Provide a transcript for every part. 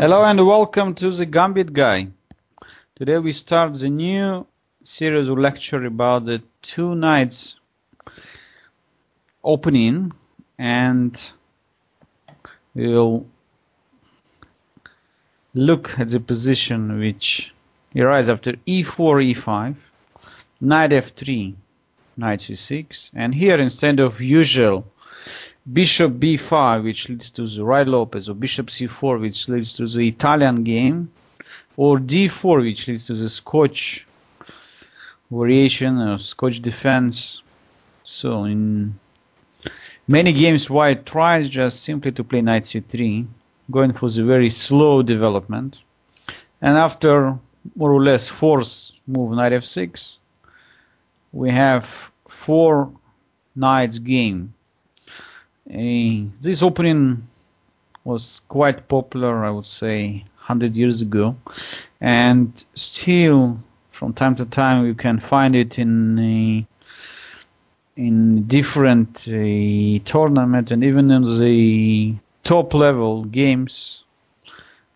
Hello and welcome to the Gambit Guy. Today we start the new series of lecture about the two knights opening, and we'll look at the position which arises after e4, e5, knight f3, knight c6, and here instead of usual bishop b5 which leads to the right Lopez, or bishop c4 which leads to the Italian game, or d4 which leads to the Scotch variation or Scotch defense. So in many games white tries just simply to play knight c3, going for the very slow development, and after more or less force move knight f6 we have four knights game. This opening was quite popular, I would say, 100 years ago, and still from time to time you can find it in different tournament, and even in the top level games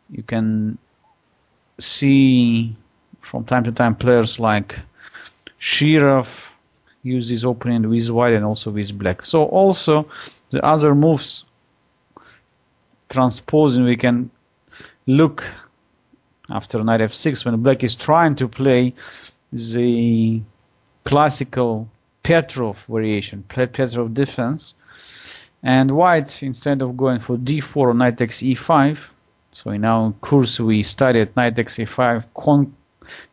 you can see from time to time players like Shirov use this opening with white and also with black. So also the other moves transposing, we can look after knight f6 when black is trying to play the classical Petrov variation, Petrov defense, and white, instead of going for d4 or knight takes e5, so in our course we studied knight takes e5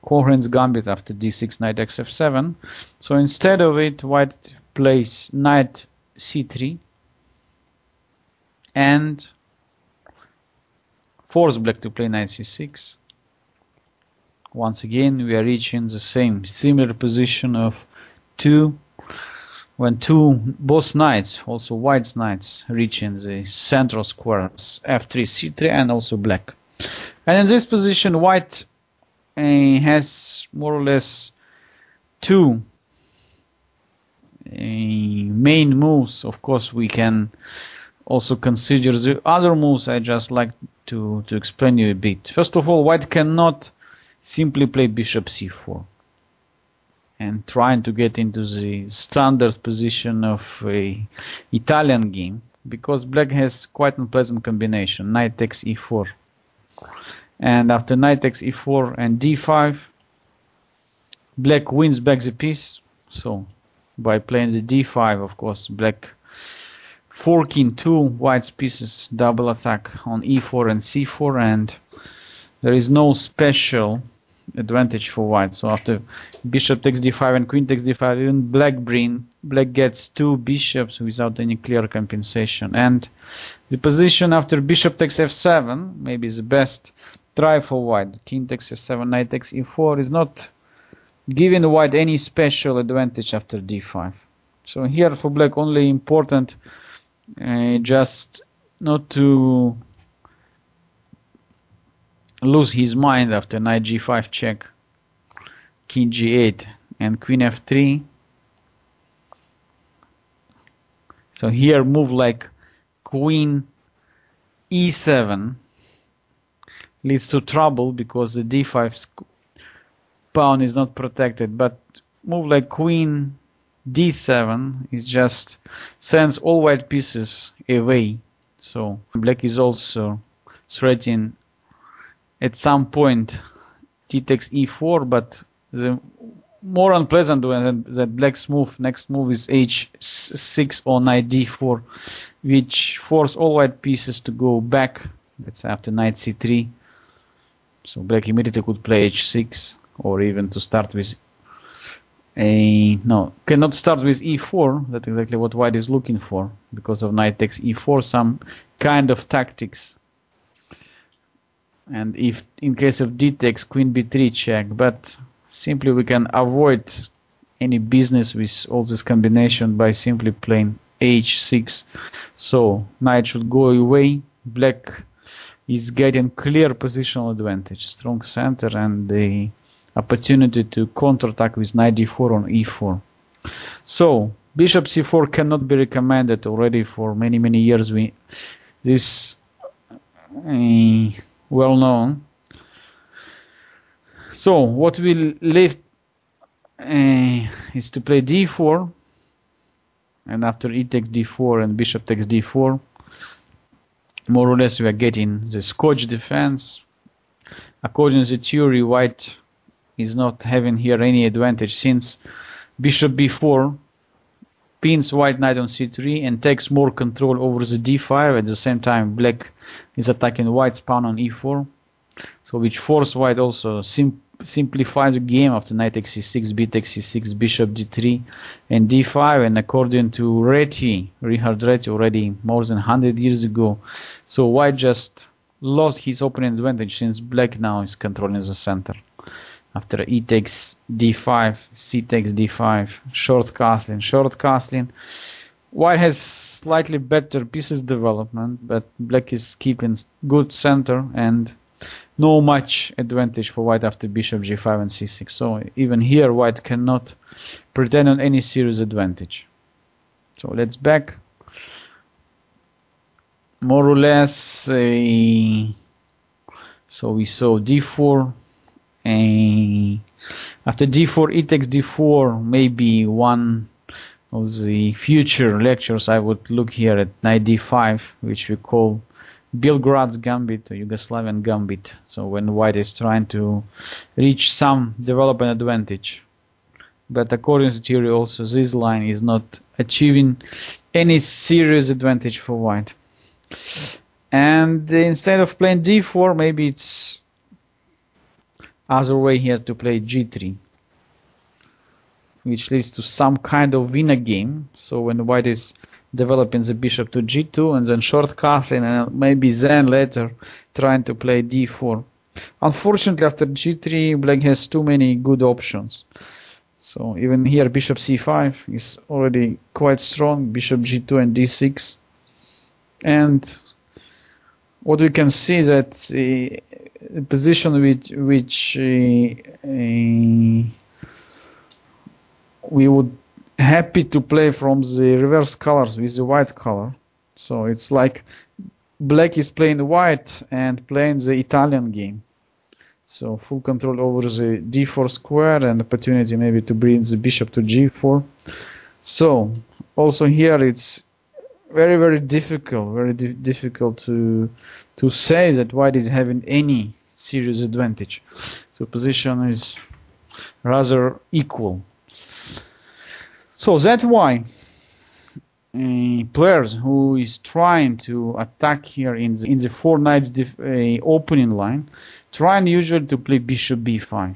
Cohen's gambit after d6 knight takes f7, so instead of it white plays knight c3 and force black to play knight c6. Once again we are reaching the same similar position of both knights, also white's knights, reaching the central squares f3, c3 and also black. And in this position white has more or less two main moves. Of course we can also consider the other moves. I just like to explain you a bit. First of all, white cannot simply play bishop c4 and trying to get into the standard position of a Italian game, because black has quite unpleasant combination, knight takes e4, and after knight takes e4 and d5 black wins back the piece. So by playing the d5, of course, black forking two white's pieces, double attack on e4 and c4, and there is no special advantage for white. So after bishop takes d5 and queen takes d5, even black gets two bishops without any clear compensation. And the position after bishop takes f7, maybe the best try for white. King takes f7, knight takes e4 is not giving white any special advantage after d5. So here for black only important just not to lose his mind after knight g5 check, king g8 and queen f3. So here move like queen e7 leads to trouble because the d5 pawn is not protected, but move like queen d7 is just sends all white pieces away. So black is also threatening at some point t takes e4, but the more unpleasant one that black's next move is h6 or knight d4, which force all white pieces to go back. That's after knight c3. So black immediately could play h6, or even to start with cannot start with e4. That's exactly what white is looking for, because of knight takes e4, some kind of tactics. And if in case of d takes, queen b3 check, but simply we can avoid any business with all this combination by simply playing h6. So knight should go away, black is getting clear positional advantage, strong center, and the opportunity to counterattack with knight d4 on e4. So bishop c4 cannot be recommended already for many years. This well known. So what we leave is to play d4, and after e takes d4 and bishop takes d4, more or less we are getting the Scotch defense. According to the theory, white is not having here any advantage, since bishop b4 pins white knight on c3 and takes more control over the d5. At the same time, black is attacking white's pawn on e4, so which force white also simplify the game after knight takes c6, b takes c6, bishop d3 and d5. And according to Richard Reti, already more than 100 years ago, so white just lost his opening advantage, since black now is controlling the center. After e takes d5, c takes d5, short castling. White has slightly better pieces development, but black is keeping good center and no much advantage for white after bishop g5 and c6. So even here white cannot pretend on any serious advantage. So let's back. More or less, so we saw d4. After d4, e takes d4, maybe one of the future lectures I would look here at knight d5, which we call Belgrad's gambit or Yugoslavian gambit. So when white is trying to reach some development advantage. But according to theory also, this line is not achieving any serious advantage for white. And instead of playing d4, maybe it's other way here to play g3, which leads to some kind of winner game. So when white is developing the bishop to g2 and then short castling, and maybe then later trying to play d4. Unfortunately, after g3, black has too many good options. So even here bishop c5 is already quite strong, bishop g2 and d6. And what we can see is that the position which we would happy to play from the reverse colors with the white color. So it's like black is playing white and playing the Italian game. So full control over the d4 square and opportunity maybe to bring the bishop to g4. So also here it's very difficult to say that white is having any serious advantage. So position is rather equal. So that's why players who is trying to attack here in the four knights opening line trying usually to play bishop b5.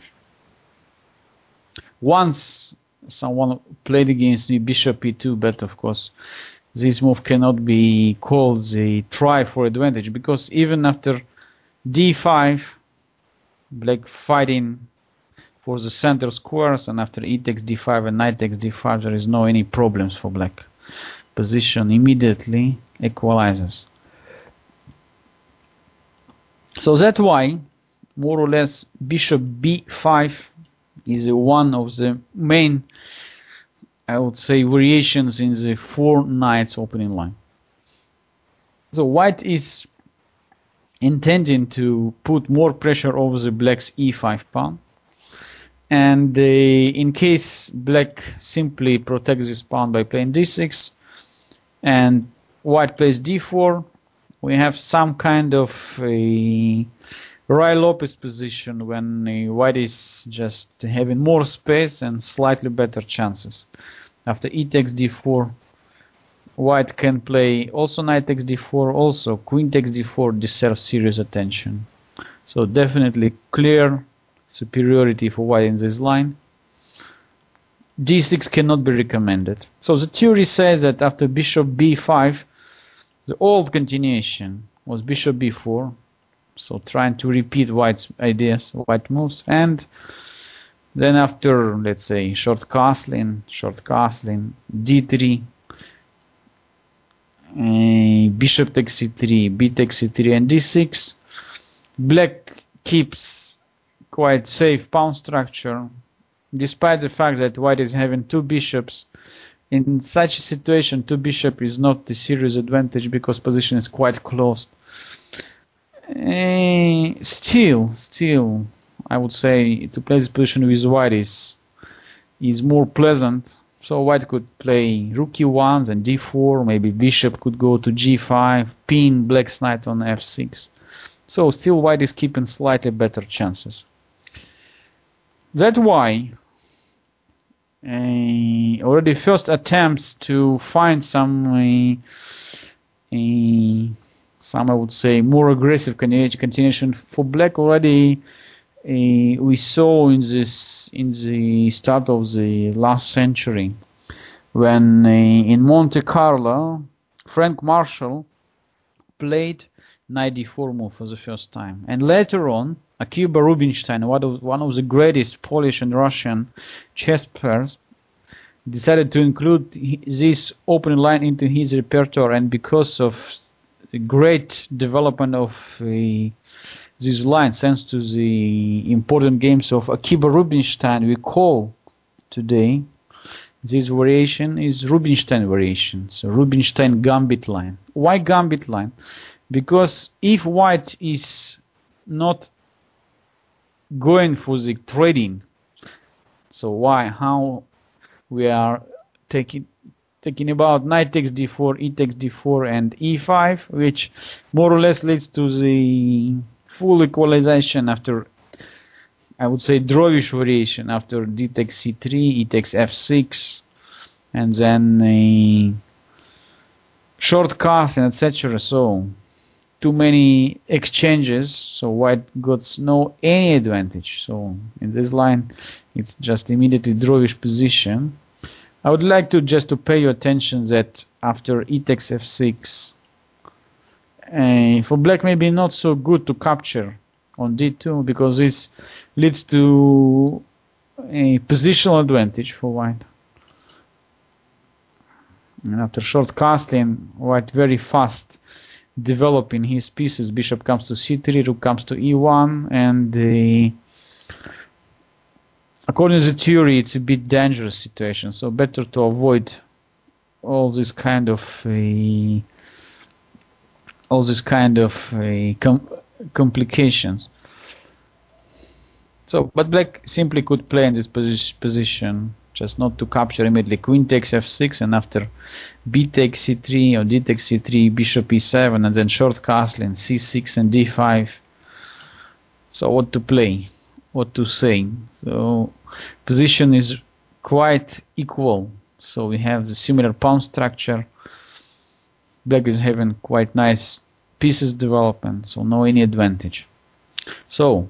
Once someone played against me bishop e2, but of course this move cannot be called the try for advantage, because even after d5, black fighting for the center squares, and after e takes d5 and knight takes d5, there is no any problems for black. Position immediately equalizes. So that's why, more or less, bishop b5 is one of the main, I would say, variations in the four knights opening line. So white is intending to put more pressure over the black's e5 pawn, and in case black simply protects this pawn by playing d6 and white plays d4, we have some kind of a Ruy Lopez position when white is just having more space and slightly better chances. After e takes d4, white can play also knight takes d4, also queen takes d4 deserves serious attention. So definitely clear superiority for white in this line. g6 cannot be recommended. So the theory says that after bishop b5, the old continuation was bishop b4, so trying to repeat white's ideas, white moves, and then after, let's say, short castling, d3, bishop takes c3, b takes c3, and d6, black keeps quite safe pawn structure, despite the fact that white is having two bishops. In such a situation, two bishop is not a serious advantage because position is quite closed. Still, I would say to play this position with white is more pleasant. So white could play rook e1 and d4, maybe bishop could go to g5, pin black's knight on f6. So still white is keeping slightly better chances. That's why already first attempts to find some I would say more aggressive continuation for black already we saw in the start of the last century, when in Monte Carlo Frank Marshall played knight d4 move for the first time, and later on Akiba Rubenstein, one of the greatest Polish and Russian chess players, decided to include this opening line into his repertoire, and because of the great development of this line, thanks to the important games of Akiba Rubenstein, we call today this variation is Rubenstein variation, so Rubenstein gambit line. Why gambit line? Because if white is not going for the trading, so how we are taking about knight takes d4, e takes d4 and e5, which more or less leads to the full equalization after, I would say, drawish variation after d takes c3, e takes f6, and then a short cast and etc. So too many exchanges, so white got any advantage. So in this line it's just immediately drawish position. I would like to pay your attention that after e takes f6, for black maybe not so good to capture on d2, because this leads to a positional advantage for white. And after short castling, white very fast developing his pieces. Bishop comes to c3, rook comes to e1, and according to the theory, it's a bit dangerous situation. So better to avoid all this kind of complications. So, but black simply could play in this position, just not to capture immediately. Queen takes f6, and after b takes c3 or d takes c3, bishop e7, and then short castling, c6 and d5. So what to play? What to say? So position is quite equal. So we have the similar pawn structure. Black is having quite nice pieces development, so no any advantage. So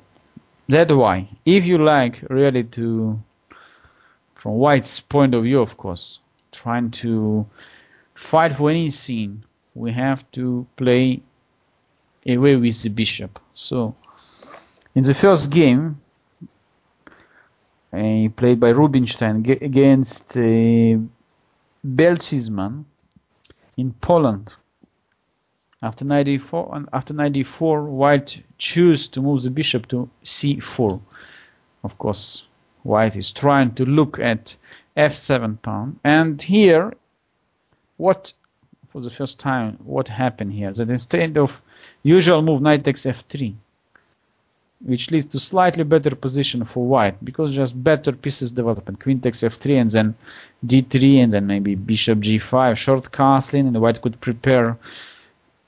that's why, if you like really to, from white's point of view, of course, trying to fight for any scene, we have to play away with the bishop. So in the first game played by Rubenstein against Belchizman in Poland, after knight e4, white choose to move the bishop to c4. Of course, white is trying to look at f7 pawn, and here for the first time what happened here, that instead of usual move knight takes f3, which leads to slightly better position for white, because just better pieces development. Queen takes f3, and then d3, and then maybe bishop g5, short castling, and white could prepare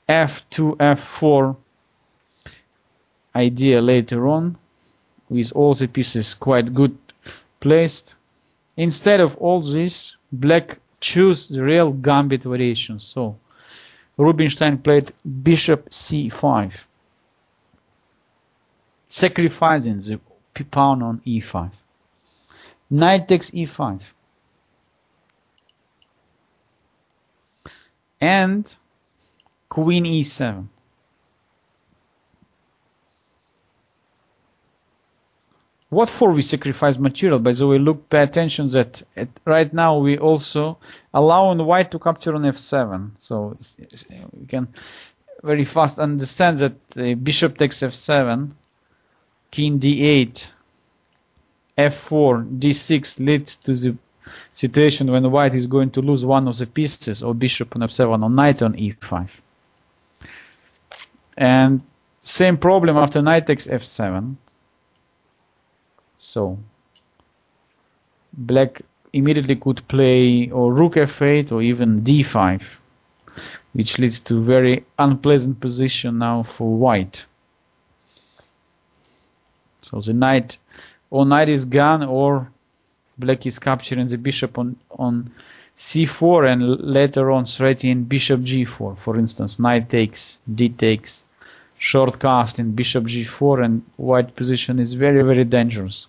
f2, f4 idea later on, with all the pieces quite good placed. Instead of all this, black choose the real gambit variation. So Rubenstein played bishop c5, sacrificing the pawn on e5. Knight takes e5, and queen e7. What for we sacrifice material? By the way, pay attention that right now we also allow white to capture on f7. So we can very fast understand that bishop takes f7, king d8, f4, d6 leads to the situation when white is going to lose one of the pieces, or bishop on f7 or knight on e5. And Same problem after knight takes f7. So black immediately could play or rook f8 or even d5, which leads to very unpleasant position now for white. So the knight is gone, or black is capturing the bishop on c4 and later on threatening bishop g4. For instance, knight takes, d takes, short castling, bishop g4, and white position is very, very dangerous.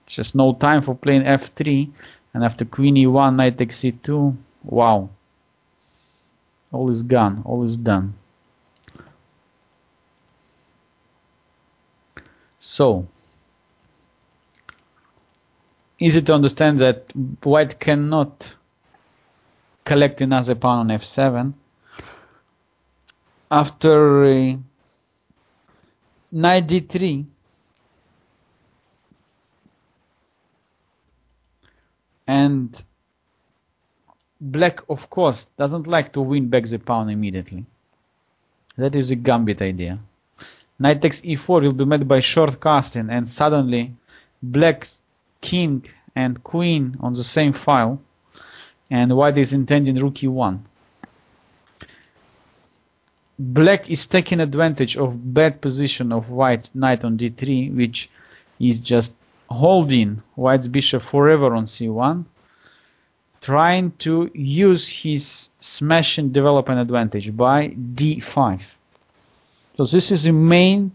Just no time for playing f3, and after queen e1, knight takes c2. Wow. All is gone, all is done. So, easy to understand that white cannot collect another pawn on f7. After knight d3, and black, of course, doesn't like to win back the pawn immediately. That is a gambit idea. Knight takes e4 will be met by short castling, and suddenly black's king and queen on the same file, and white is intending rook e1. Black is taking advantage of bad position of white's knight on d3, which is just holding white's bishop forever on c1, trying to use his smashing development advantage by d5. So this is the main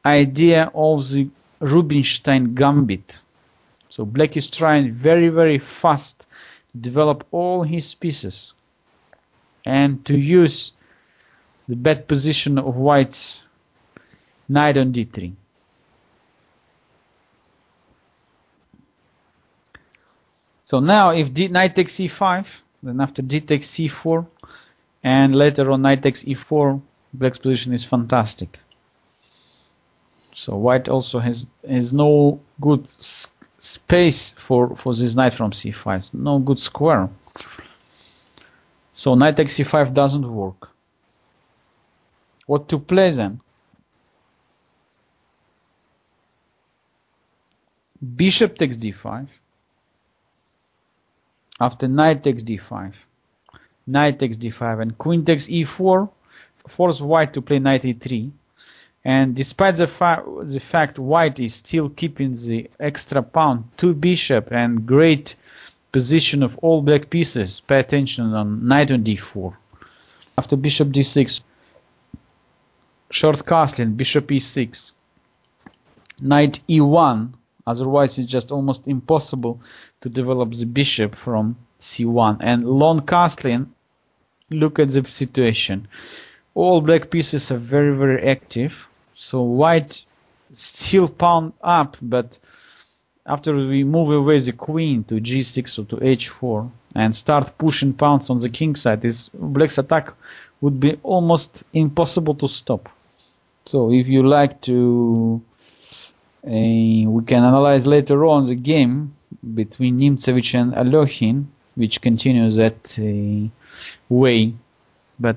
idea of the Rubenstein gambit. So black is trying very, very fast to develop all his pieces and to use the bad position of white's knight on d3. So now if knight takes c5, then after d takes c4, and later on knight takes e4, black's position is fantastic. So white also has no good space for this knight from c5, no good square. So knight takes c5 doesn't work. What to play then? Bishop takes d5. After knight takes d5, knight takes d5, and queen takes e4, force white to play knight e3. And despite the fact white is still keeping the extra pawn, 2 bishop, and great position of all black pieces, pay attention on knight on d4. After bishop d6, short castling, bishop e6, knight e1, otherwise it's just almost impossible to develop the bishop from c1. And long castling, look at the situation. All black pieces are very, very active. So white still pawn up, but after we move away the queen to g6 or to h4 and start pushing pawns on the king side, black's attack would be almost impossible to stop. So if you like to, we can analyze later on the game between Nimtsevich and Alokhin, which continues that way. But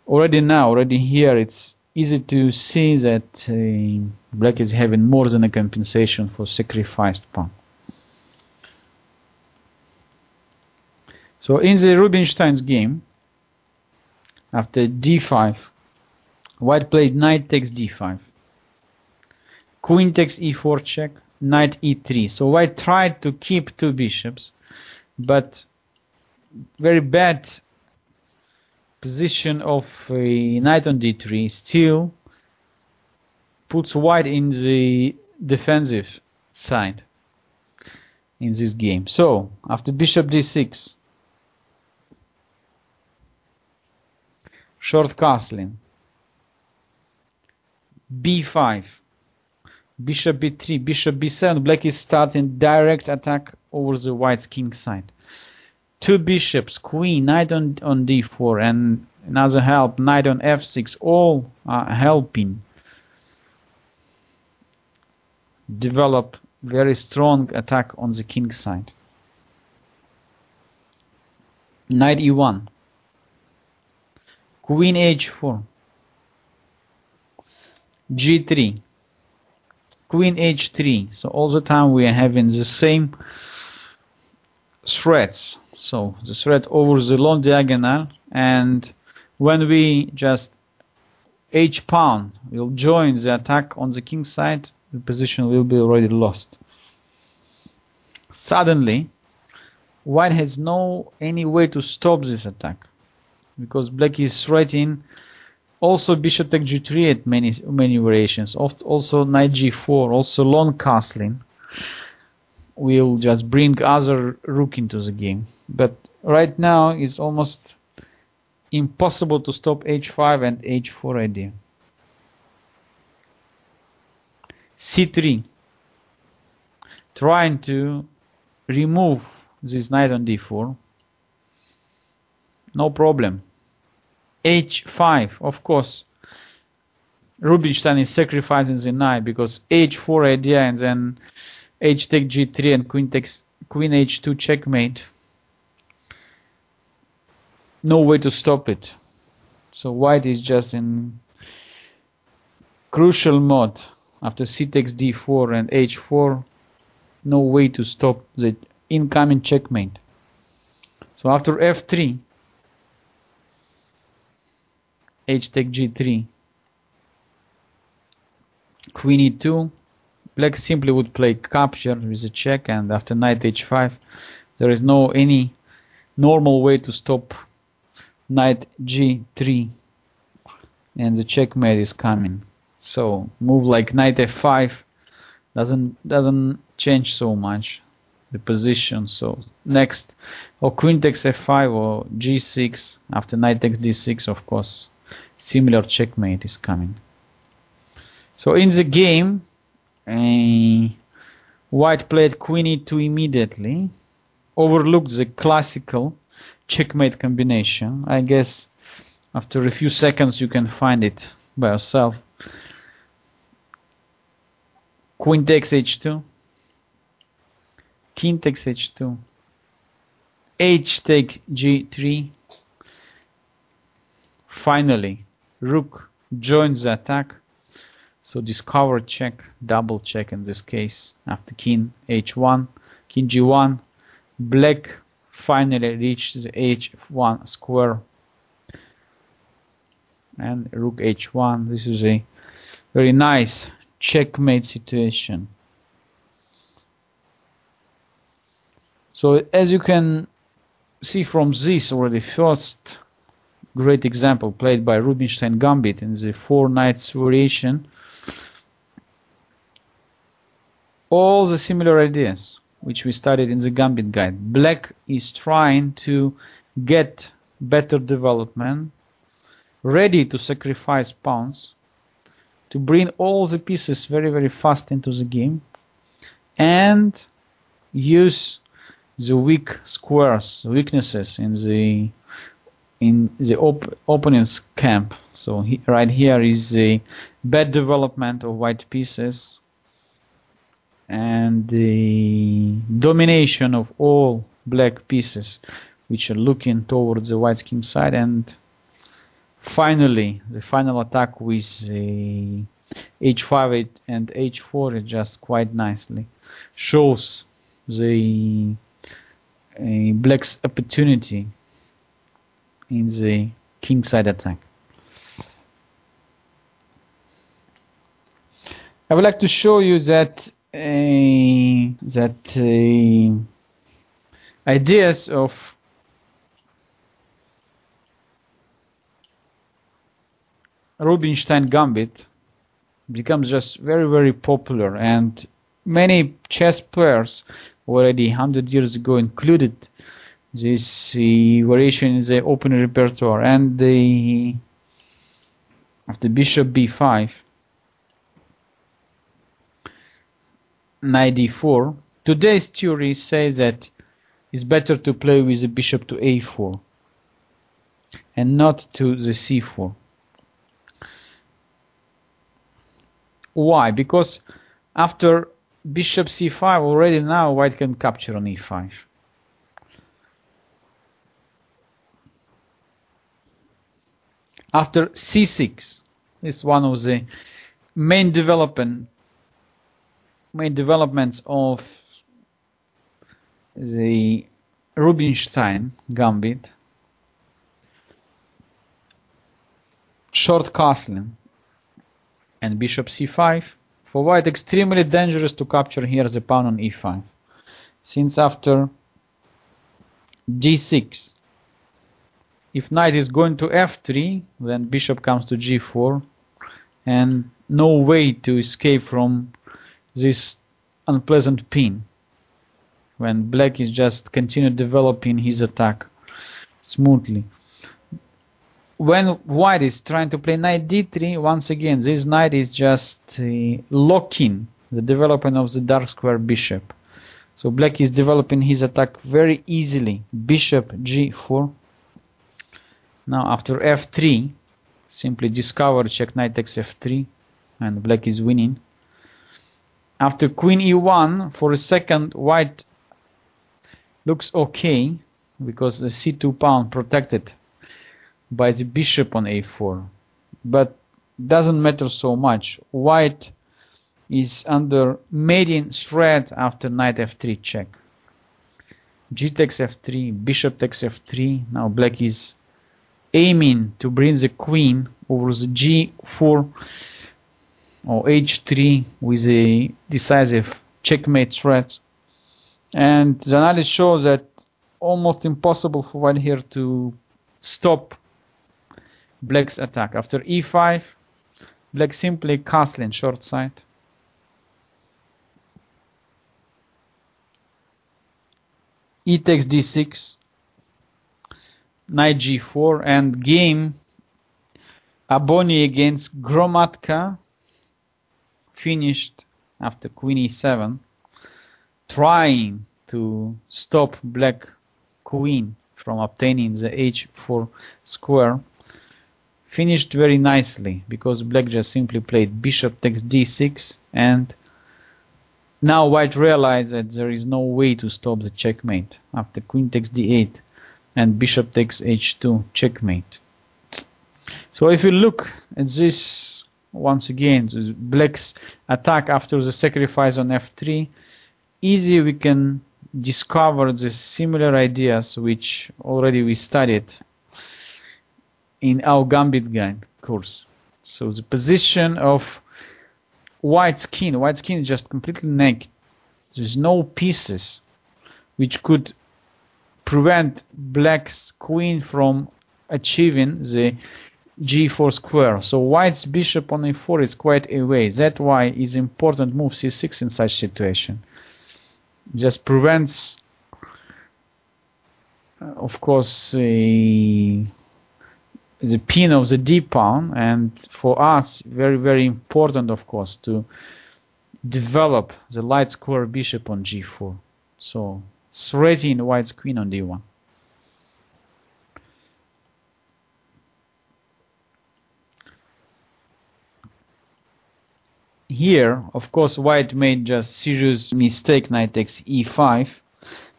already here, it's easy to see that black is having more than a compensation for sacrificed pawn. So in the Rubenstein's game, after d5, white played knight takes d5. Queen takes e4 check, knight e3. So white tried to keep 2 bishops, but very bad position of a knight on d3 still puts white in the defensive side in this game. So after bishop d6, short castling, b5, bishop b3, bishop b7, black is starting direct attack over the white's king side. 2 bishops, queen, knight on d4, and another help, knight on f6, all are helping develop very strong attack on the king side. Knight e1, queen h4, g3, queen h3. So all the time we are having the same threads. So the thread over the long diagonal, and when we just h pawn will join the attack on the king side, the position will be already lost. Suddenly, white has no any way to stop this attack, because black is threatening also bishop takes g3 at many variations, also knight g4, also long castling will just bring other rook into the game. But right now it's almost impossible to stop h5 and h4 idea. c3, trying to remove this knight on d4, no problem. h5, of course, Rubenstein is sacrificing the knight because h4 idea, and then h takes g3 and queen h2 checkmate. No way to stop it. So white is just in crucial mode after c takes d4 and h4. No way to stop the incoming checkmate. So after f3, h takes g3, queen e2, black simply would play capture with a check, and after knight h5 there is no any normal way to stop knight g3, and the checkmate is coming. So move like knight f5 doesn't change so much the position. So next, or queen takes f5 or g6 after knight takes d6, of course similar checkmate is coming. So in the game, white played queen e2 immediately, overlooked the classical checkmate combination. I guess after a few seconds you can find it by yourself. Queen takes h2, king takes h2, h takes g3. Finally, rook joins the attack. So discover check, double check in this case. After king h1, king g1, black finally reaches the h1 square. And rook h1. This is a very nice checkmate situation. So as you can see from this already, first great example played by Rubenstein Gambit in the 4 knights variation, all the similar ideas which we studied in the Gambit guide. Black is trying to get better development, ready to sacrifice pawns, to bring all the pieces very, very fast into the game, and use the weak squares, weaknesses in the opponent's camp. So right here is the bad development of white pieces and the domination of all black pieces which are looking towards the white king side, and finally the final attack with the h5 and h4 just quite nicely shows the black's opportunity in the king side attack. I would like to show you that ideas of Rubenstein Gambit becomes just very, very popular, and many chess players already 100 years ago included this variation in the opening repertoire. And after bishop b5, knight d4, today's theory says that it's better to play with the bishop to a4 and not to the c4. Why? Because after bishop c5 already now white can capture on e5. After c6, this is one of the main developments of the Rubenstein gambit. Short castling and bishop c5. For white, extremely dangerous to capture here the pawn on e5, since after g6, if knight is going to f3, then bishop comes to g4, and no way to escape from this unpleasant pin when black is just continue developing his attack smoothly. When white is trying to play knight d3, once again this knight is just locking the development of the dark square bishop. So black is developing his attack very easily. Bishop g4. Now after f3, simply discover check knight takes f3, and black is winning. After queen e1, for a second white looks okay because the c2 pawn protected by the bishop on a4, but doesn't matter so much. White is under mating threat after knight f3 check. G takes f3, bishop takes f3. Now black is aiming to bring the queen over the g4 or h3 with a decisive checkmate threat, and the analysis shows that almost impossible for white here to stop black's attack. After e5, black simply castling short side. E takes d6, knight g4, and game Aboni against Gromadka finished after queen e7, trying to stop black queen from obtaining the h4 square. Finished very nicely because black just simply played bishop takes d6, and now white realized that there is no way to stop the checkmate after queen takes d8 and bishop takes h2 checkmate. So if you look at this once again, black's attack after the sacrifice on f3, easy we can discover the similar ideas which already we studied in our gambit guide course. So the position of white's king is just completely naked. There's no pieces which could prevent black's queen from achieving the g4 square. So white's bishop on a4 is quite away. That's why it's important move c6 in such situation. Just prevents, of course, the pin of the d pawn, and for us very, very important, of course, to develop the light square bishop on g4. So threatening white's queen on d1. Here, of course, white made just serious mistake, knight takes e5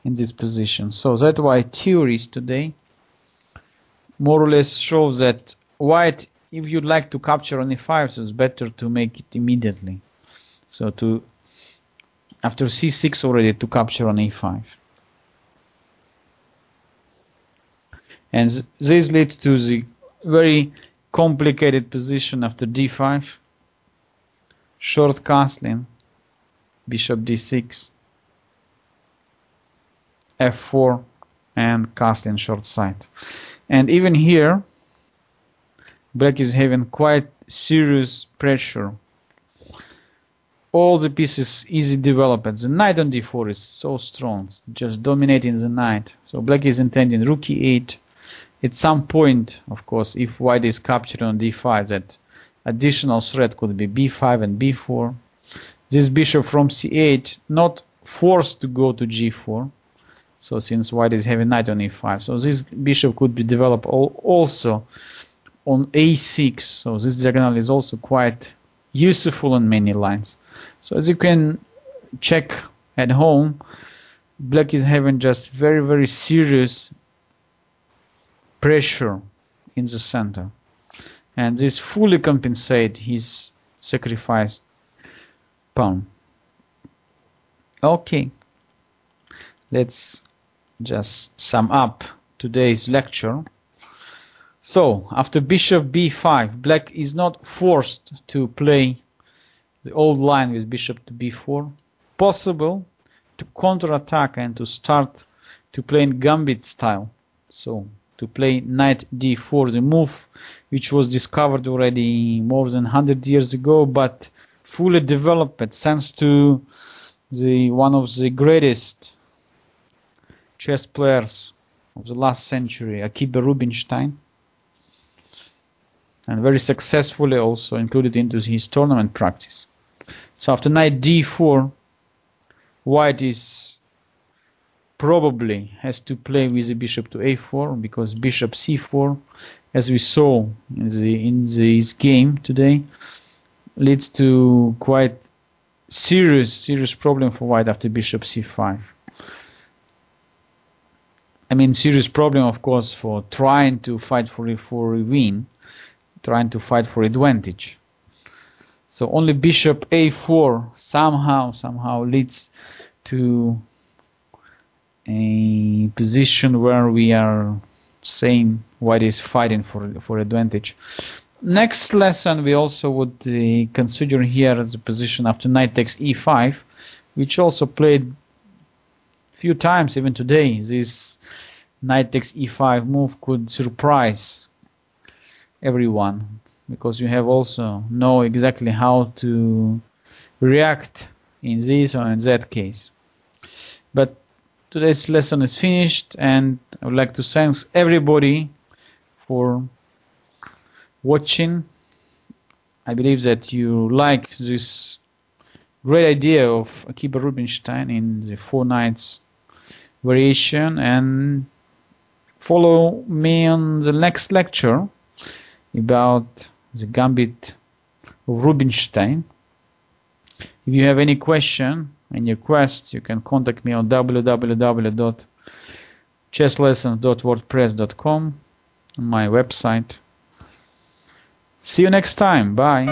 in this position. So that's why theories today more or less shows that white, if you'd like to capture on e5, so it's better to make it immediately. So to after c6 already to capture on e5. And this leads to the very complicated position after d5. Short castling, bishop d6, f4, and castling short side. And even here, black is having quite serious pressure. All the pieces easy development. The knight on d4 is so strong, just dominating the knight. So black is intending rook e8. At some point, of course, if white is captured on d5, that additional threat could be b5 and b4. This bishop from c8 not forced to go to g4. So since white is having knight on e5, so this bishop could be developed also on a6. So this diagonal is also quite useful on many lines. So as you can check at home, black is having just very, very serious pressure in the center. and this fully compensates his sacrificed pawn. Okay, let's just sum up today's lecture. So, after bishop b5, black is not forced to play the old line with bishop to b4. Possible to counterattack and to start to play in gambit style. So, to play knight d4, the move which was discovered already more than 100 years ago, but fully developed thanks to one of the greatest chess players of the last century, Rubenstein, and very successfully also included into his tournament practice. So after knight d4, white is probably has to play with the bishop to a4, because bishop c4, as we saw in this game today, leads to quite serious problem for white after bishop c5. I mean, serious problem, of course, for trying to fight for a win, trying to fight for advantage. So only bishop a4 somehow leads to a position where we are saying white is fighting for advantage. Next lesson we also would consider here the position after knight takes e5, which also played few times even today. This knight takes e5 move could surprise everyone, because you have also know exactly how to react in this or in that case. But today's lesson is finished, and I would like to thank everybody for watching. I believe that you like this great idea of Akiba Rubenstein in the 4 knights variation, and follow me on the next lecture about the gambit of Rubenstein. If you have any question and request, you can contact me on www.chesslessons.wordpress.com, on my website. See you next time. Bye.